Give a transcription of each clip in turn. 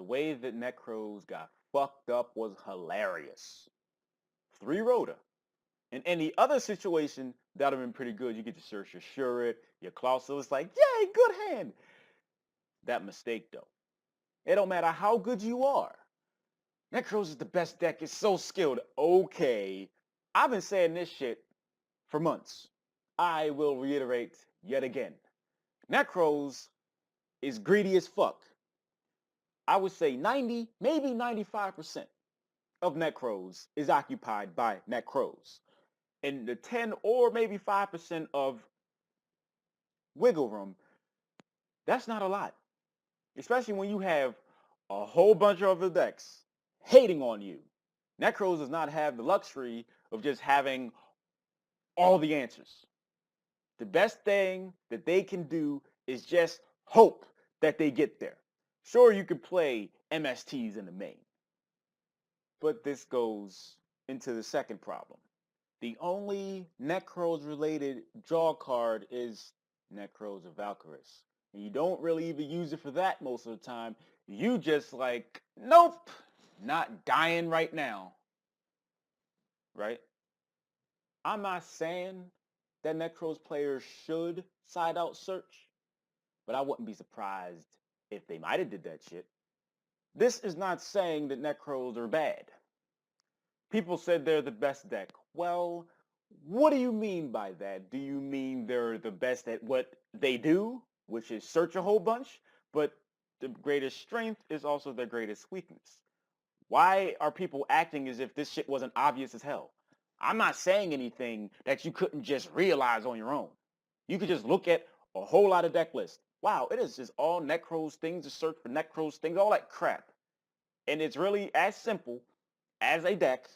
way that Nekroz got fucked up was hilarious. 3 Rhoda. In any other situation, that would have been pretty good. You get to search your Shurit, your Claw, so it's like, yay, good hand. That mistake, though. It don't matter how good you are. Nekroz is the best deck. It's so skilled. Okay. I've been saying this shit for months. I will reiterate yet again. Nekroz is greedy as fuck. I would say 90, maybe 95% of Nekroz is occupied by Nekroz. And the 10 or maybe 5% of wiggle room, that's not a lot. Especially when you have a whole bunch of other decks hating on you. Nekroz does not have the luxury of just having all the answers. The best thing that they can do is just hope that they get there. Sure, you could play MSTs in the main. But this goes into the second problem. The only Nekroz-related draw card is Nekroz of Valkyris. And you don't really even use it for that most of the time. You just like, nope, not dying right now. Right? I'm not saying that Nekroz players should side out search, but I wouldn't be surprised if they might have did that shit. This is not saying that Nekroz are bad. People said they're the best deck. Well, what do you mean by that? Do you mean they're the best at what they do, which is search a whole bunch, but the greatest strength is also their greatest weakness? Why are people acting as if this shit wasn't obvious as hell? I'm not saying anything that you couldn't just realize on your own. You could just look at a whole lot of deck lists. Wow, it is just all Nekroz things, to search for Nekroz things, all that crap. And it's really as simple as a deck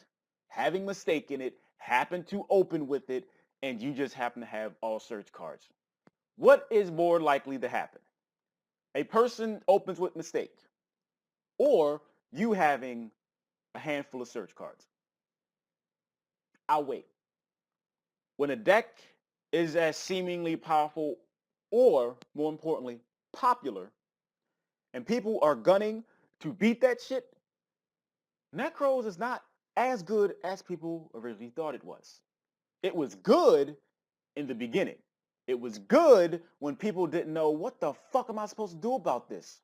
having mistake in it, happen to open with it, and you just happen to have all search cards. What is more likely to happen? A person opens with mistake, or you having a handful of search cards. I'll wait. When a deck is as seemingly powerful, or more importantly, popular, and people are gunning to beat that shit, Nekroz is not as good as people originally thought it was. It was good in the beginning. It was good when people didn't know, what the fuck am I supposed to do about this?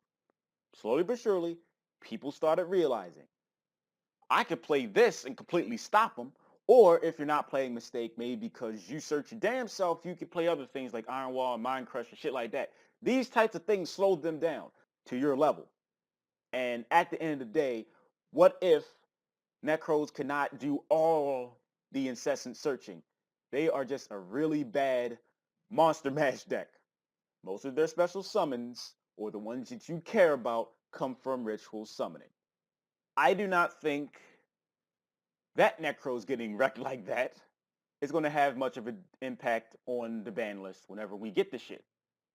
Slowly but surely, people started realizing, I could play this and completely stop them. Or if you're not playing mistake, maybe because you search your damn self, you could play other things like Iron Wall and Mind Crusher, shit like that. These types of things slowed them down to your level. And at the end of the day, what if Nekroz cannot do all the incessant searching? They are just a really bad monster mash deck. Most of their special summons, or the ones that you care about, come from ritual summoning. I do not think that Nekroz getting wrecked like that is going to have much of an impact on the ban list whenever we get the shit.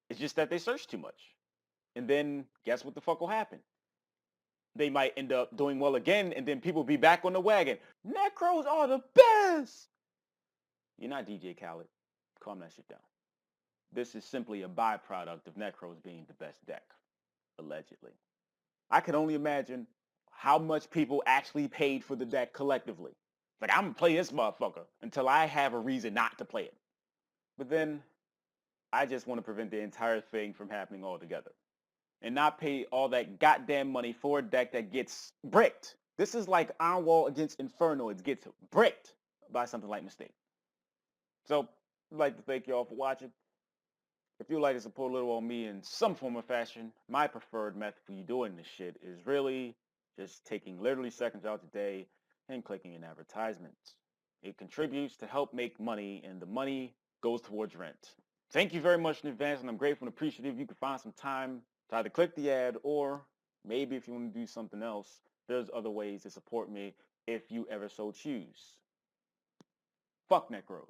It's just that they search too much. And then guess what the fuck will happen? They might end up doing well again, and then people be back on the wagon. Nekroz are the best! You're not DJ Khaled. Calm that shit down. This is simply a byproduct of Nekroz being the best deck, allegedly. I can only imagine how much people actually paid for the deck collectively. Like, I'm gonna play this motherfucker until I have a reason not to play it. But then, I just want to prevent the entire thing from happening altogether. And not pay all that goddamn money for a deck that gets bricked. This is like Iron Wall against Inferno. It gets bricked by something like Mistake. So, I'd like to thank y'all for watching. If you'd like to support a little on me in some form or fashion, my preferred method for you doing this shit is really just taking literally seconds out today and clicking an advertisement. It contributes to help make money, and the money goes towards rent. Thank you very much in advance, and I'm grateful and appreciative you can find some time to either click the ad, or maybe if you want to do something else, there's other ways to support me if you ever so choose. Fuck Nekroz.